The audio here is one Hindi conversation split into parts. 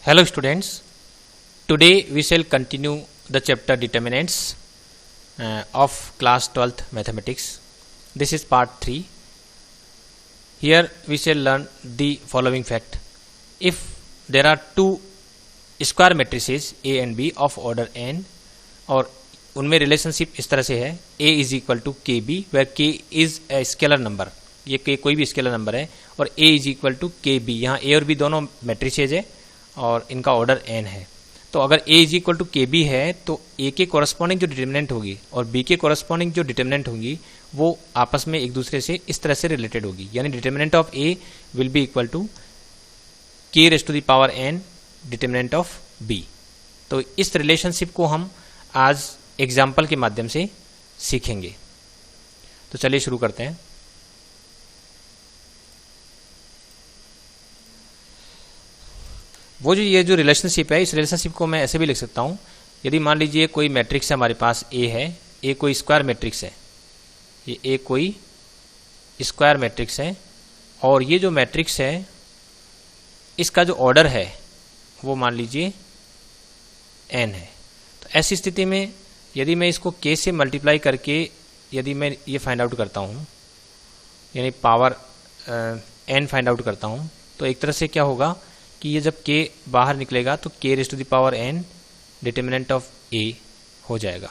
Hello students, today we shall continue the chapter determinants of class 12th mathematics. This is part 3. Here we shall learn the following fact. If there are two square matrices A and B of order n और उनमें रिलेशनशिप इस तरह से है A is equal to KB where K is a scalar number, ये K कोई भी स्केलर नंबर है और A is equal to KB, यहाँ A और B दोनों मैट्रिसेज है और इनका ऑर्डर n है। तो अगर A is equal to K B है तो A के कॉरस्पॉन्डिंग जो डिटर्मिनेंट होगी और B के कॉरस्पॉन्डिंग जो डिटर्मिनेंट होगी वो आपस में एक दूसरे से इस तरह से रिलेटेड होगी, यानी determinant of A will be equal to K raise to the power n determinant of B। तो इस रिलेशनशिप को हम आज एग्जाम्पल के माध्यम से सीखेंगे। तो चलिए शुरू करते हैं। वो ये जो रिलेशनशिप है, इस रिलेशनशिप को मैं ऐसे भी लिख सकता हूँ। यदि मान लीजिए कोई मैट्रिक्स है हमारे पास A है, A कोई स्क्वायर मैट्रिक्स है, ये A कोई स्क्वायर मैट्रिक्स है और ये जो मैट्रिक्स है इसका जो ऑर्डर है वो मान लीजिए n है। तो ऐसी स्थिति में यदि मैं इसको K से मल्टीप्लाई करके यदि मैं ये फाइंड आउट करता हूँ, यानी पावर n फाइंड आउट करता हूँ, तो एक तरह से क्या होगा कि ये जब K बाहर निकलेगा तो K raise to the power n determinant of A हो जाएगा।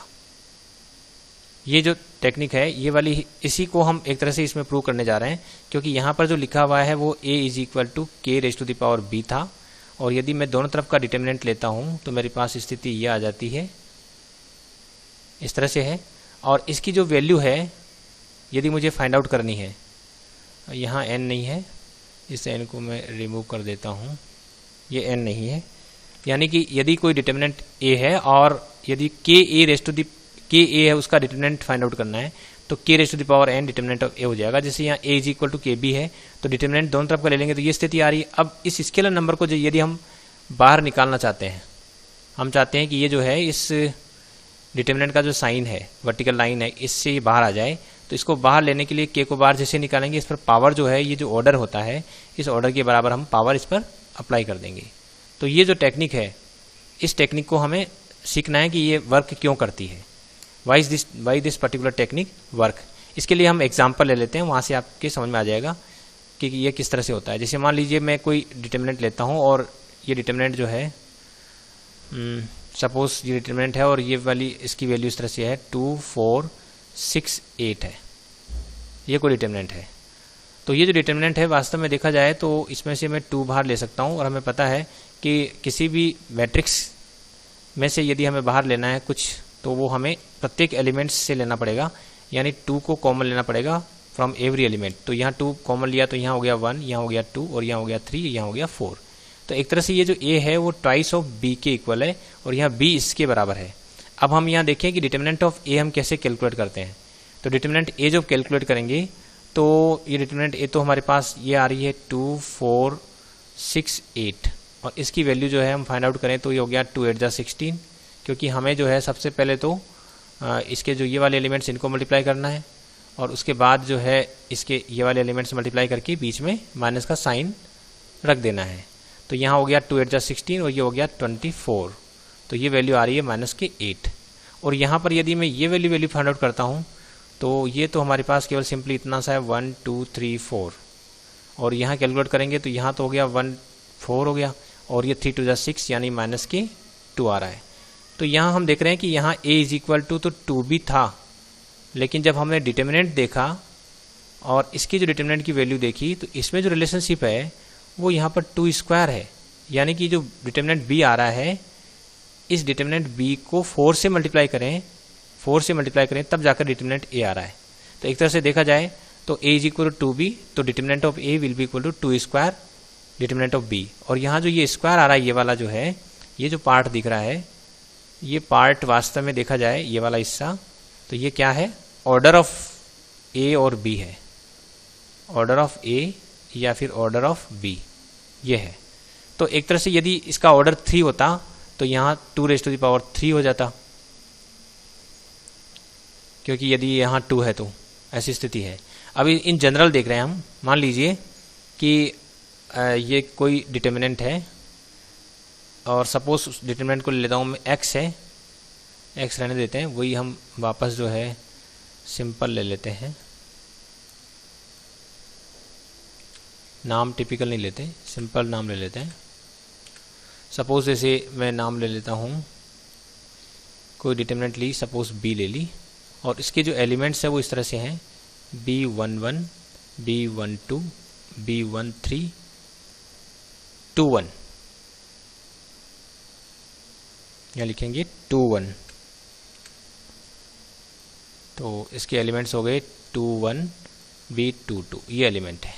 ये जो टेक्निक है ये वाली, इसी को हम एक तरह से इसमें प्रूव करने जा रहे हैं, क्योंकि यहाँ पर जो लिखा हुआ है वो A is equal to K raise to the power B था और यदि मैं दोनों तरफ का डिटर्मिनेंट लेता हूँ तो मेरे पास स्थिति ये आ जाती है, इस तरह से है। और इसकी जो वैल्यू है यदि मुझे फाइंड आउट करनी है, यहाँ n नहीं है, इस n को मैं रिमूव कर देता हूँ, ये n नहीं है, यानी कि यदि कोई डिटर्मिनेंट A है और यदि K raise to the K A है उसका डिटर्मिनेंट फाइंड आउट करना है तो K raise to the power n determinant of A हो जाएगा। जैसे यहाँ A is equal to K B है तो डिटर्मिनेंट दोनों तरफ का ले लेंगे तो ये स्थिति आ रही है। अब इस स्केलर नंबर को यदि हम बाहर निकालना चाहते हैं, हम चाहते हैं कि ये जो है इस डिटर्मिनेंट का जो साइन है, वर्टिकल लाइन है, इससे ये बाहर आ जाए, तो इसको बाहर लेने के लिए K को बाहर जैसे निकालेंगे इस पर पावर जो है, ये जो ऑर्डर होता है इस ऑर्डर के बराबर हम पावर इस पर अप्लाई कर देंगे। तो ये जो टेक्निक है, इस टेक्निक को हमें सीखना है कि ये वर्क क्यों करती है, why this particular technique work. इसके लिए हम एग्जांपल ले लेते हैं, वहाँ से आपके समझ में आ जाएगा कि ये किस तरह से होता है। जैसे मान लीजिए मैं कोई डिटर्मिनेंट लेता हूँ और ये डिटर्मिनेंट जो है, सपोज ये डिटर्मिनेंट है और ये वाली इसकी वैल्यू इस तरह से है 2 4 6 8 है, ये कोई डिटर्मिनेंट है। तो ये जो डिटर्मिनेंट है वास्तव में देखा जाए तो इसमें से मैं 2 बाहर ले सकता हूँ और हमें पता है कि किसी भी मैट्रिक्स में से यदि हमें बाहर लेना है कुछ तो वो हमें प्रत्येक एलिमेंट्स से लेना पड़ेगा, यानी 2 को कॉमन लेना पड़ेगा फ्रॉम एवरी एलिमेंट। तो यहाँ 2 कॉमन लिया तो यहाँ हो गया 1, यहाँ हो गया 2 और यहाँ हो गया 3, यहाँ हो गया 4। तो एक तरह से ये जो A है वो ट्वाइस ऑफ B के इक्वल है और यहाँ B इसके बराबर है। अब हम यहाँ देखें कि डिटर्मिनेंट ऑफ A हम कैसे कैलकुलेट करते हैं। तो डिटर्मिनेंट A जब कैलकुलेट करेंगे तो ये डिटर्मिनेंट A तो हमारे पास ये आ रही है 2 4 6 8 और इसकी वैल्यू जो है हम फाइंड आउट करें तो ये हो गया 2 8 जा 16, क्योंकि हमें जो है सबसे पहले तो इसके जो ये वाले एलिमेंट्स इनको मल्टीप्लाई करना है और उसके बाद जो है इसके ये वाले एलिमेंट्स मल्टीप्लाई करके बीच में माइनस का साइन रख देना है। तो यहाँ हो गया 2 8 जा 16 और ये हो गया 24, तो ये वैल्यू आ रही है माइनस के 8। और यहाँ पर यदि मैं ये वैल्यू फाइंड आउट करता हूँ तो ये तो हमारे पास केवल सिंपली इतना सा है 1 2 3 4 और यहाँ कैलकुलेट करेंगे तो यहाँ तो हो गया 1 4 हो गया और ये 3 2 जा 6 यानी माइनस के 2 आ रहा है। तो यहाँ हम देख रहे हैं कि यहाँ A इज इक्वल टू तो 2 भी था, लेकिन जब हमने डिटर्मिनेंट देखा और इसकी जो डिटर्मिनेंट की वैल्यू देखी तो इसमें जो रिलेशनशिप है वो यहाँ पर 2 स्क्वायर है, यानी कि जो डिटर्मिनेंट B आ रहा है इस डिटर्मिनेंट B को 4 से मल्टीप्लाई करें तब जाकर डिटर्मिनेंट A आ रहा है। तो एक तरह से देखा जाए तो A is equal to 2B, तो determinant of A will be equal to 2 square determinant of B। और यहाँ जो ये स्क्वायर आ रहा है, ये वाला जो है, ये जो पार्ट दिख रहा है, ये पार्ट वास्तव में देखा जाए ये वाला हिस्सा, तो ये क्या है, ऑर्डर ऑफ A और B है, ऑर्डर ऑफ A या फिर ऑर्डर ऑफ B ये है। तो एक तरह से यदि इसका ऑर्डर 3 होता तो यहाँ 2 रेज़ टू द पावर 3 हो जाता, क्योंकि यदि यहाँ 2 है तो ऐसी स्थिति है। अभी इन जनरल देख रहे हैं हम, मान लीजिए कि ये कोई डिटर्मिनेंट है और सपोज उस डिटरमिनेंट को ले लेता हूँ मैं, एक्स है, एक्स रहने देते हैं, वही हम वापस जो है सिंपल ले लेते हैं, नाम टिपिकल नहीं लेते, सिंपल नाम ले लेते हैं। सपोज जैसे मैं नाम ले लेता हूँ, कोई डिटरमिनेंट ली, सपोज बी ले ली, और इसके जो एलिमेंट्स है वो इस तरह से हैं, B11, B12, B13, 21, यहाँ लिखेंगे 21, तो इसके एलिमेंट्स हो गए 21, B22, ये एलिमेंट है।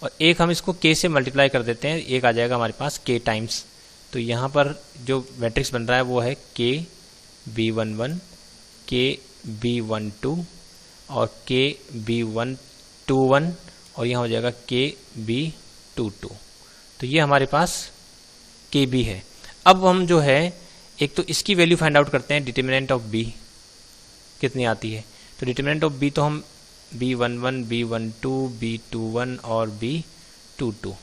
और एक हम इसको k से मल्टीप्लाई कर देते हैं, एक आ जाएगा हमारे पास k टाइम्स, तो यहाँ पर जो मैट्रिक्स बन रहा है वो है k B11, k B12 और k B21 और यहाँ हो जाएगा k B22, तो ये हमारे पास KB है। अब हम जो है एक तो इसकी वैल्यू फाइंड आउट करते हैं, डिटरमिनेंट ऑफ B कितनी आती है। तो डिटरमिनेंट ऑफ B तो हम B11, B12, B21 और B22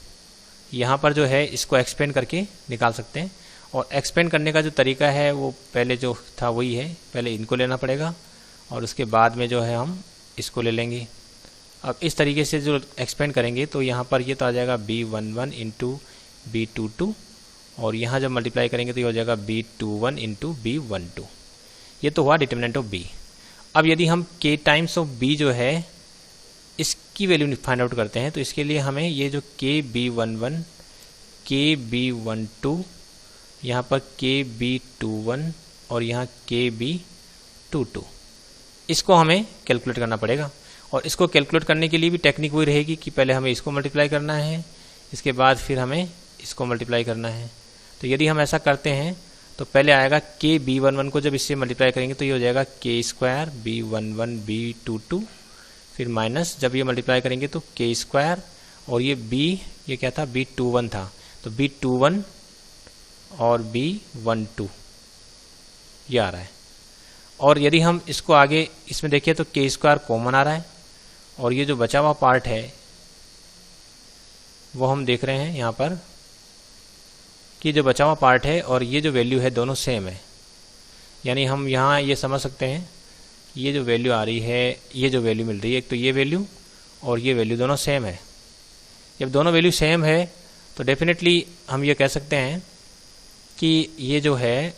यहाँ पर जो है इसको एक्सपेंड करके निकाल सकते हैं। और एक्सपेंड करने का जो तरीका है वो पहले जो था वही है, पहले इनको लेना पड़ेगा और उसके बाद में जो है हम इसको ले लेंगे। अब इस तरीके से जो एक्सपेंड करेंगे तो यहाँ पर ये तो आ जाएगा B11 इंटू B22 और यहाँ जब मल्टीप्लाई करेंगे तो ये हो जाएगा B21 इंटू B12, ये तो हुआ डिटरमिनेंट ऑफ B। अब यदि हम k टाइम्स ऑफ B जो है इसकी वैल्यू फाइंड आउट करते हैं तो इसके लिए हमें ये जो k B11, k B12, यहाँ पर k B21 और यहाँ k B22, इसको हमें कैलकुलेट करना पड़ेगा। और इसको कैलकुलेट करने के लिए भी टेक्निक वही रहेगी कि पहले हमें इसको मल्टीप्लाई करना है, इसके बाद फिर हमें इसको मल्टीप्लाई करना है। तो यदि हम ऐसा करते हैं तो पहले आएगा k B11 को जब इससे मल्टीप्लाई करेंगे तो ये हो जाएगा k स्क्वायर B11 B22, फिर माइनस जब ये मल्टीप्लाई करेंगे तो k स्क्वायर और ये B, ये क्या था B21 था, तो B21 और B12 ये आ रहा है। और यदि हम इसको आगे इसमें देखिए तो k स्क्वायर कॉमन आ रहा है और ये जो बचा हुआ पार्ट है वो हम देख रहे हैं यहाँ पर कि जो बचा हुआ पार्ट है और ये जो वैल्यू है दोनों सेम है। यानी हम यहाँ ये समझ सकते हैं ये जो वैल्यू आ रही है, ये जो वैल्यू मिल रही है, एक तो ये वैल्यू और ये वैल्यू दोनों सेम है। जब दोनों वैल्यू सेम है तो डेफिनेटली हम ये कह सकते हैं कि ये जो है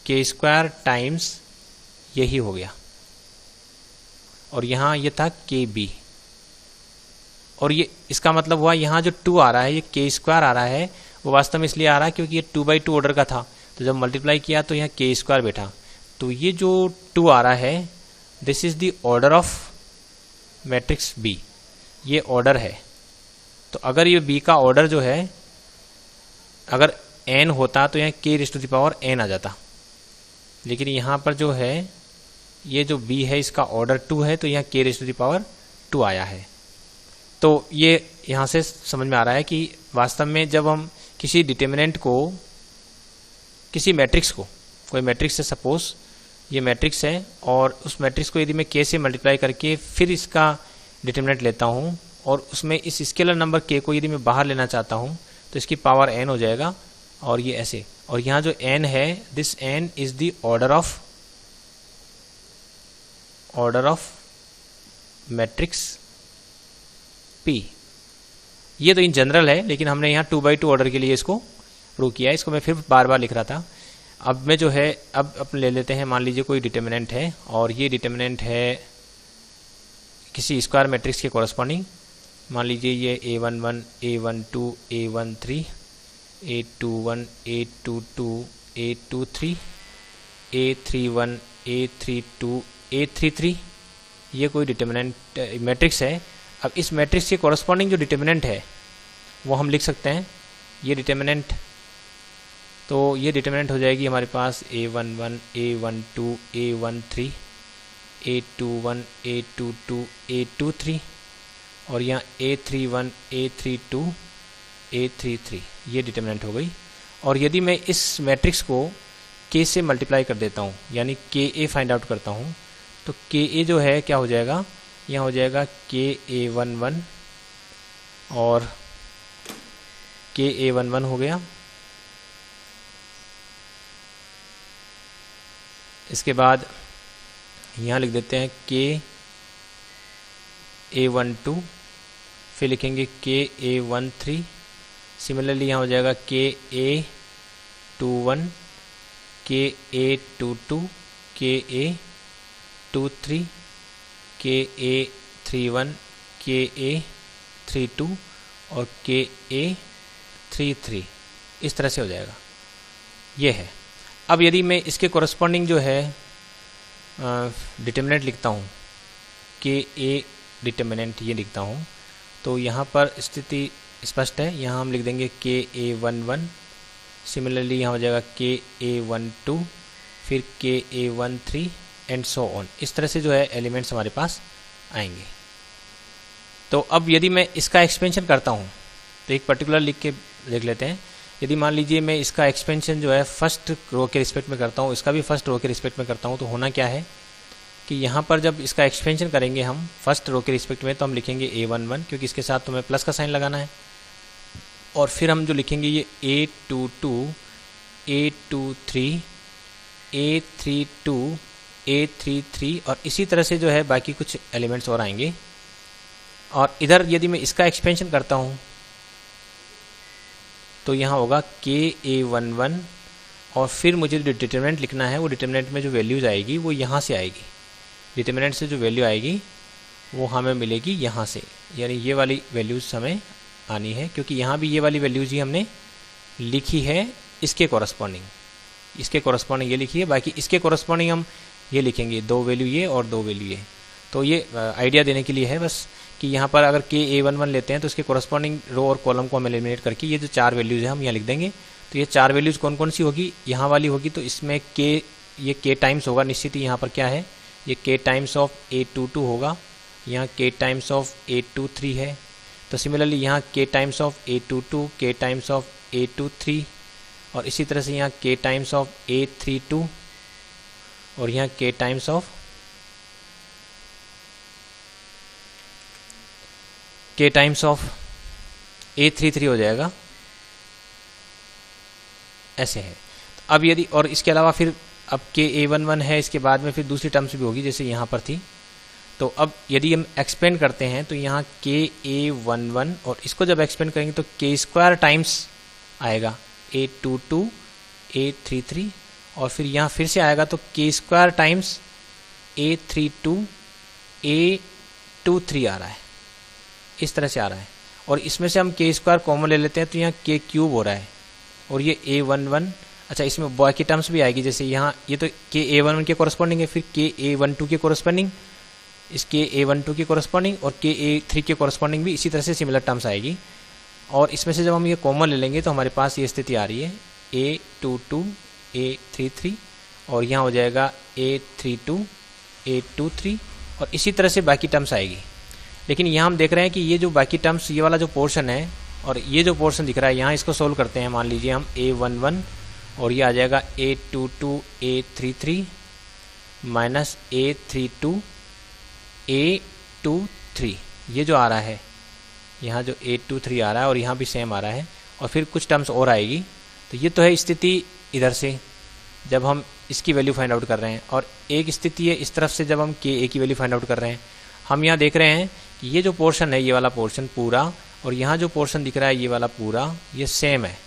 k स्क्वायर टाइम्स यही हो गया और यहाँ ये था KB और ये इसका मतलब हुआ यहाँ जो 2 आ रहा है ये k स्क्वायर आ रहा है, वो वास्तव में इसलिए आ रहा है क्योंकि ये 2/2 ऑर्डर का था, तो जब मल्टीप्लाई किया तो यहाँ k स्क्वायर बैठा। तो ये जो 2 आ रहा है this is the order of matrix B, ये ऑर्डर है। तो अगर ये B का ऑर्डर जो है अगर n होता तो यहाँ k⁻n आ जाता, लेकिन यहाँ पर जो है ये जो B है इसका ऑर्डर 2 है तो यहाँ k⁻2 आया है। तो ये यहाँ से समझ में आ रहा है कि वास्तव में जब हम किसी डिटरमिनेंट को, किसी मैट्रिक्स को, कोई मैट्रिक्स है, सपोज ये मैट्रिक्स है और उस मैट्रिक्स को यदि मैं k से मल्टीप्लाई करके फिर इसका डिटरमिनेंट लेता हूँ और उसमें इस स्केलर नंबर k को यदि मैं बाहर लेना चाहता हूँ तो इसकी पावर n हो जाएगा और ये ऐसे। और यहाँ जो n है this n is the order of matrix P। ये तो इन जनरल है लेकिन हमने यहाँ 2/2 ऑर्डर के लिए इसको प्रूव किया है, इसको मैं फिर बार बार लिख रहा था। अब मैं जो है अब अपन ले लेते हैं, मान लीजिए कोई डिटरमिनेंट है और ये डिटरमिनेंट है किसी स्क्वायर मैट्रिक्स के कॉरस्पॉन्डिंग। मान लीजिए ये A11, A12, A13, A21, A22, A23, A31, A32, A33, ये कोई डिटरमिनेंट मैट्रिक्स है। अब इस मैट्रिक्स के कॉरस्पॉन्डिंग जो डिटरमिनेंट है वो हम लिख सकते हैं, ये डिटरमिनेंट। तो ये डिटरमिनेंट हो जाएगी हमारे पास A11, A12, A13, A21, A22, A23 और यहाँ A31, A32, A33, ये डिटरमिनेंट हो गई। और यदि मैं इस मैट्रिक्स को k से मल्टीप्लाई कर देता हूँ यानी KA फाइंड आउट करता हूँ तो KA जो है क्या हो जाएगा, यहाँ हो जाएगा KA11 और KA11 हो गया इसके बाद यहाँ लिख देते हैं KA12, फिर लिखेंगे KA13, सिमिलरली यहाँ हो जाएगा KA21, KA22, KA23, KA31, KA32 और KA33, इस तरह से हो जाएगा। ये है। अब यदि मैं इसके कॉरस्पॉन्डिंग जो है डिटर्मिनेंट लिखता हूँ, KA डिटर्मिनेंट ये लिखता हूँ, तो यहाँ पर स्थिति स्पष्ट है। यहाँ हम लिख देंगे KA11, सिमिलरली यहाँ हो जाएगा KA12, फिर KA13 एंड सो ऑन। इस तरह से जो है एलिमेंट्स हमारे पास आएंगे। तो अब यदि मैं इसका एक्सपेंशन करता हूँ तो एक पर्टिकुलर लिख के देख लेते हैं। यदि मान लीजिए मैं इसका एक्सपेंशन जो है फर्स्ट रो के रिस्पेक्ट में करता हूँ, इसका भी फर्स्ट रो के रिस्पेक्ट में करता हूँ, तो होना क्या है कि यहाँ पर जब इसका एक्सपेंशन करेंगे हम फर्स्ट रो के रिस्पेक्ट में, तो हम लिखेंगे A11, क्योंकि इसके साथ तो हमें प्लस का साइन लगाना है। और फिर हम जो लिखेंगे ये A22, A23, A32, A33 और इसी तरह से जो है बाकी कुछ एलिमेंट्स और आएंगे। और इधर यदि मैं इसका एक्सपेंशन करता हूँ तो यहाँ होगा KA11 और फिर मुझे जो डिटर्मिनेंट लिखना है वो डिटर्मिनेंट में जो वैल्यूज आएगी वो यहाँ से आएगी। डिटर्मिनेंट से जो वैल्यू आएगी वो हमें मिलेगी यहाँ से, यानी ये वाली वैल्यूज हमें आनी है, क्योंकि यहाँ भी ये वाली वैल्यूज ही हमने लिखी है इसके कॉरस्पॉन्डिंग। इसके कॉरस्पॉन्डिंग ये लिखी है, बाकी इसके कॉरस्पॉन्डिंग हम ये लिखेंगे, 2 वैल्यू ये और 2 वैल्यू ये। तो ये आइडिया देने के लिए है बस कि यहाँ पर अगर KA11 लेते हैं तो इसके कॉरस्पॉन्डिंग रो और कॉलम को हम एलिमिनेट करके ये जो 4 वैल्यूज़ है हम यहाँ लिख देंगे। तो ये 4 वैल्यूज़ कौन कौन सी होगी, यहाँ वाली होगी, तो इसमें ये K टाइम्स होगा निश्चित ही। यहाँ पर क्या है, ये K टाइम्स ऑफ A22 होगा, यहाँ K टाइम्स ऑफ A23 है। तो सिमिलरली यहाँ K times of A22, K times of A23 और इसी तरह से यहाँ K टाइम्स ऑफ A32 और यहाँ K टाइम्स ऑफ A33 हो जाएगा। ऐसे है। अब यदि और इसके अलावा फिर अब KA11 है, इसके बाद में फिर दूसरी टर्म्स भी होगी जैसे यहाँ पर थी। तो अब यदि हम एक्सपेंड करते हैं तो यहाँ KA11 और इसको जब एक्सपेंड करेंगे तो K² टाइम्स आएगा A22, A33 और फिर यहाँ फिर से आएगा तो K² टाइम्स A32, A23 आ रहा है, इस तरह से आ रहा है। और इसमें से हम K² कॉमन ले लेते हैं तो यहाँ K³ हो रहा है और ये A11। अच्छा, इसमें बाकी टर्म्स भी आएगी, जैसे यहाँ ये तो KA11 के कॉरस्पॉन्डिंग है, फिर KA12 के कॉरस्पॉन्डिंग, इस KA12 के कॉरस्पॉन्डिंग और KA3 के कॉरस्पॉन्डिंग भी इसी तरह से सिमिलर टर्म्स आएगी। और इसमें से जब हम ये कॉमन ले लेंगे तो हमारे पास ये स्थिति आ रही है A22, A33 और यहाँ हो जाएगा A32, A23 और इसी तरह से बाकी टर्म्स आएगी। लेकिन यहाँ हम देख रहे हैं कि ये जो बाकी टर्म्स, ये वाला जो पोर्शन है और ये जो पोर्शन दिख रहा है, यहाँ इसको सोल्व करते हैं। मान लीजिए हम A11 और ये आ जाएगा A22, A33 minus A32, A23, ये जो आ रहा है, यहाँ जो A23 आ रहा है और यहाँ भी सेम आ रहा है और फिर कुछ टर्म्स और आएगी। तो ये तो है स्थिति इधर से जब हम इसकी वैल्यू फाइंड आउट कर रहे हैं, और एक स्थिति है इस तरफ से जब हम KA की वैल्यू फाइंड आउट कर रहे हैं। हम यहाँ देख रहे हैं कि ये जो पोर्शन है, ये वाला पोर्शन पूरा, और यहाँ जो पोर्शन दिख रहा है ये वाला पूरा, ये सेम है।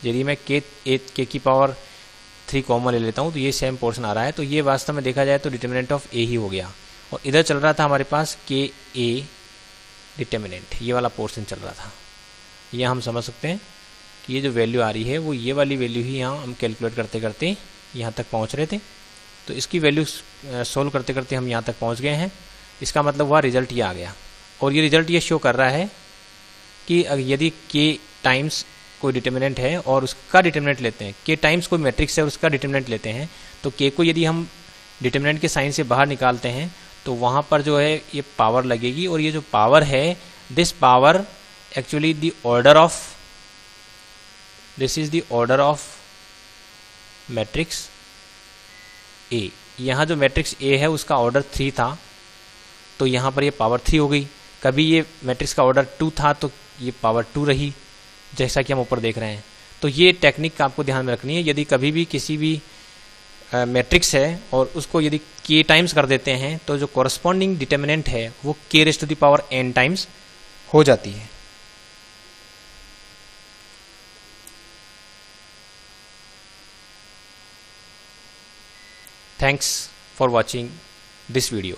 यदि मैं K की पावर 3 कॉमन ले लेता हूँ तो ये सेम पोर्शन आ रहा है। तो ये वास्तव में देखा जाए तो डिटर्मिनेंट ऑफ A ही हो गया। और इधर चल रहा था हमारे पास KA डिटर्मिनेंट, ये वाला पोर्शन चल रहा था। यह हम समझ सकते हैं कि ये जो वैल्यू आ रही है वो ये वाली वैल्यू ही यहाँ हम कैलकुलेट करते करते यहाँ तक पहुँच रहे थे। तो इसकी वैल्यू सोल्व करते करते हम यहाँ तक पहुँच गए हैं। इसका मतलब हुआ रिजल्ट ये आ गया। और ये रिजल्ट ये शो कर रहा है कि यदि K टाइम्स कोई डिटर्मिनेंट है और उसका डिटर्मिनेंट लेते हैं, K टाइम्स कोई मैट्रिक्स है और उसका डिटर्मिनेंट लेते हैं, तो K को यदि हम डिटर्मिनेंट के साइन से बाहर निकालते हैं तो वहाँ पर जो है ये पावर लगेगी। और ये जो पावर है, this power actually the order of, this is the order of matrix A। यहाँ जो मैट्रिक्स A है उसका ऑर्डर 3 था, तो यहाँ पर ये पावर 3 हो गई। कभी ये मैट्रिक्स का ऑर्डर 2 था तो ये पावर 2 रही, जैसा कि हम ऊपर देख रहे हैं। तो ये टेक्निक आपको ध्यान में रखनी है। यदि कभी भी किसी भी मैट्रिक्स है और उसको यदि k टाइम्स कर देते हैं तो जो कॉरस्पॉन्डिंग डिटर्मिनेंट है वो k⁻n टाइम्स हो जाती है। Thanks for watching this video.